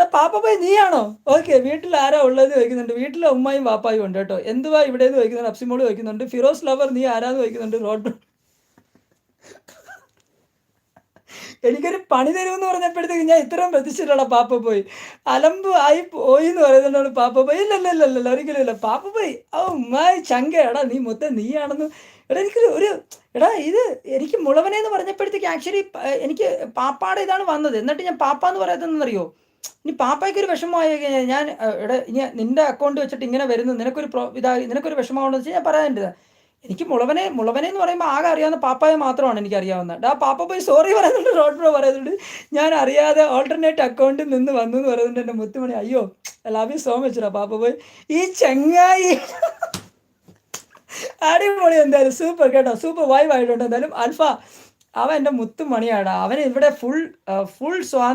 എടാ പാപ്പ പോയി നീയാണോ? ഓക്കെ. വീട്ടിൽ ആരാ ഉള്ളത് ചോദിക്കുന്നുണ്ട്. വീട്ടിൽ ഉമ്മയും വാപ്പായും ഉണ്ട് കേട്ടോ. എന്തുവാ ഇവിടെയെന്ന് ചോദിക്കുന്നുണ്ട്. അപ്സിമോള് ചോദിക്കുന്നുണ്ട്. ഫിറോസ് ലവർ നീ ആരാന്ന് ചോദിക്കുന്നുണ്ട്. റോഡ് എനിക്കൊരു പണി തരുമെന്ന് പറഞ്ഞപ്പോഴത്തേക്ക് ഞാൻ ഇത്രയും പ്രതീക്ഷിച്ചില്ലടാ. പാപ്പ പോയി അലമ്പ് ആയി പോയി എന്ന് പറയുന്നുണ്ടാണ്. പാപ്പ പോയി ഇല്ല ഇല്ല ഇല്ല ഇല്ല ഒരിക്കലും ഇല്ല. പാപ്പ പോയി ഓ മായി ചങ്ക എടാ നീ മൊത്തം നീയാണെന്ന്. എടാ എനിക്ക് ഒരു എടാ ഇത് എനിക്ക് മുളവനെ എന്ന് പറഞ്ഞപ്പോഴത്തേക്ക് ആക്ച്വലി എനിക്ക് പാപ്പാടെ ഇതാണ് വന്നത്. എന്നിട്ട് ഞാൻ പാപ്പ എന്ന് പറയാത്തതെന്നറിയോ? ഇനി പാപ്പായ്ക്ക് ഒരു വിഷമമായി കഴിഞ്ഞാൽ ഞാൻ എടാ ഇനി നിന്റെ അക്കൗണ്ട് വെച്ചിട്ട് ഇങ്ങനെ വരുന്നു നിനക്കൊരു നിനക്കൊരു വിഷമമാണെന്ന് വെച്ചാൽ ഞാൻ പറയാനുണ്ട്. എനിക്ക് മുളവനെ മുളവനെ എന്ന് പറയുമ്പോൾ ആകെ അറിയാവുന്ന പാപ്പായെ മാത്രമാണ് എനിക്ക് അറിയാവുന്നത്. ആ പാപ്പ പോയി സോറി പറയുന്നുണ്ട്. റോഡ് ബ്രോ പറയുന്നുണ്ട് ഞാൻ അറിയാതെ ഓൾട്ടർനേറ്റ് അക്കൗണ്ടിൽ നിന്ന് വന്നു എന്ന് പറയുന്നുണ്ട്. എൻ്റെ മുത്തുമണി അയ്യോ ലവ് യു സോ മച്ച് ടാ പാപ്പ പോയി ഈ ചങ്ങായി അടിപൊളി. എന്തായാലും സൂപ്പർ കേട്ടോ. സൂപ്പർ വൈബ് ആയിട്ടുണ്ട്. എന്തായാലും അൽഫ അവൻ എൻ്റെ മുത്തുമണിയാടാ. അവൻ ഇവിടെ ഫുൾ ഫുൾ സ്വാ